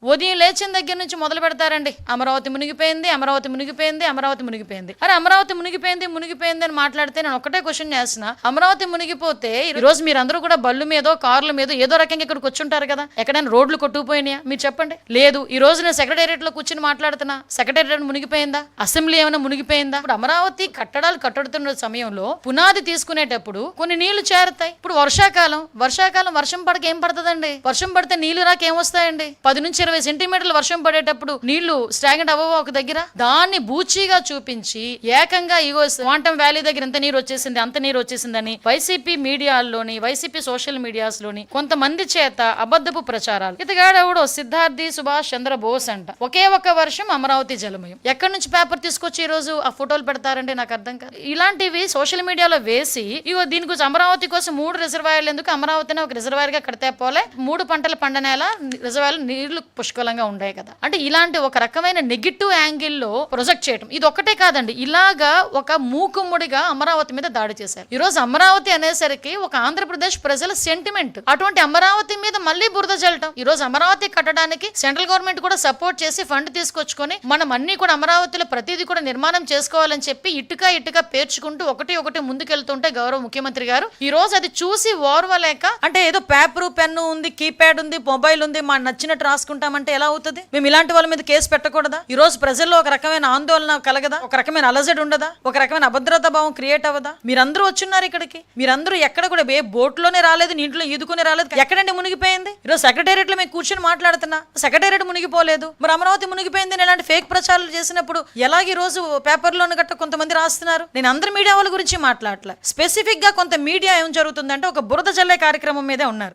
ఉదయం లేచిన దగ్గర నుంచి మొదలు పెడతారండి. అమరావతి మునిగిపోయింది, అమరావతి మునిగిపోయింది, అమరావతి మునిగిపోయింది. అరే అమరావతి మునిగిపోయింది మునిగిపోయింది అని మాట్లాడితే నేను ఒకటే క్వశ్చన్ చేస్తున్నా, అమరావతి మునిగిపోతే ఈ రోజు మీరందరూ కూడా బళ్ళు మీదో కార్ల మీద ఏదో రకంగా ఇక్కడికి వచ్చుంటారు కదా, ఎక్కడైనా రోడ్లు కొట్టుకుపోయినాయా మీరు చెప్పండి. లేదు. ఈ రోజు నేను సెక్రటేరియట్ లో కూర్చుని మాట్లాడుతున్నా, సెక్రటేరియట్ మునిగిపోయిందా, అసెంబ్లీ ఏమైనా మునిగిపోయిందా? ఇప్పుడు అమరావతి కట్టడాలు కట్టుతున్న సమయంలో పునాది తీసుకునేటప్పుడు కొన్ని నీళ్లు చేరుతాయి. ఇప్పుడు వర్షాకాలం వర్షం పడక ఏం పడుతుందండి? వర్షం పడితే నీళ్లు రాక ఏమొస్తాయండి? 10 నుంచి 20 సెంటీమీటర్లు వర్షం పడేటప్పుడు నీళ్లు స్టాగ్నెంట్ అవ్వవా ఒక దగ్గర? దాన్ని బూచీగా చూపించి ఏకంగా ఇగో క్వాంటమ్ వ్యాలీ దగ్గర ఇంత నీరు వచ్చేసింది అంత నీరు వచ్చేసిందని వైసీపీ మీడియాల్లోని, వైసీపీ సోషల్ మీడియాస్ లోని కొంతమంది చేత అబద్ధపు ప్రచారాలు. ఇతగాడెవడో సిద్ధార్థి సుభాష్ చంద్ర బోస్ అంట, ఒకే ఒక వర్షం అమరావతి జలమయం. ఎక్కడి నుంచి పేపర్ తీసుకొచ్చి ఈ రోజు ఆ ఫోటోలు పెడతారండి? నాకు అర్థం కాదు. ఇలాంటివి సోషల్ మీడియాలో వేసి ఇగో దీని గురించి అమరావతి కోసం 3 రిజర్వాయర్లు ఎందుకు, అమరావతిని ఒక రిజర్వాయర్ గా కడితే పోలే, 3 పంటల పండనేల రిజర్వాయర్లు నీళ్లు పుష్కలంగా ఉండే కదా అంటే ఇలాంటి ఒక రకమైన నెగిటివ్ యాంగిల్లో ప్రొజెక్ట్ చేయడం. ఇది ఒక్కటే కాదండి, ఇలాగా ఒక మూకుమ్ముడిగా అమరావతి మీద దాడి చేశారు. ఈ రోజు అమరావతి అనేసరికి ఒక ఆంధ్రప్రదేశ్ ప్రజల సెంటిమెంట్, అటువంటి అమరావతి మీద మళ్ళీ బురద జల్లటం. ఈ రోజు అమరావతి కట్టడానికి సెంట్రల్ గవర్నమెంట్ కూడా సపోర్ట్ చేసి ఫండ్ తీసుకొచ్చుకొని మనం అన్ని కూడా అమరావతిలో ప్రతిదీ కూడా నిర్మాణం చేసుకోవాలని చెప్పి ఇటుక పేర్చుకుంటూ ఒకటి ముందుకెళ్తుంటే గౌరవ ముఖ్యమంత్రి గారు ఈ రోజు అది చూసి ఓర్వలేక, అంటే ఏదో పేపరు పెన్ను ఉంది, కీప్యాడ్ ఉంది, మొబైల్ ఉంది, మా నచ్చినట్టు రాసుకుంటామంటే ఎలా అవుతుంది? మేము ఇలాంటి వాళ్ళ మీద కేసు పెట్టకూడదా? ఈ రోజు ప్రజల్లో ఒక రకమైన ఆందోళన కలగదా? ఒక రకమైన అలజడి ఉండదా? ఒక రకమైన అభద్రతా భావం క్రియేట్ అవ్వదా? మీరందరూ వచ్చున్నారు ఇక్కడికి, మీరందరూ ఎక్కడ కూడా ఏ బోట్లోనే రాలేదు, నీటిలో ఈదుకునే రాలేదు. ఎక్కడండి మునిగిపోయింది? ఈరోజు సెక్రటేరియట్ లో మేము కూర్చొని మాట్లాడుతున్నా, సెక్రటేరియట్ మునిగిపోలేదు, మరి అమరావతి మునిగిపోయింది ఇలాంటి ఫేక్ ప్రచారాలు చేసినప్పుడు ఎలాగ ఈ రోజు పేపర్లోని గట్ట కొంతమంది రాస్తున్నారు? నేను అందరి మీడియా వాళ్ళ గురించి మాట్లాడలే, స్పెసిఫిక్ గా కొంత మీడియా ఏం జరుగుతుందంటే ఒక బురద జల్లే కార్యక్రమం మీదే ఉన్నారు.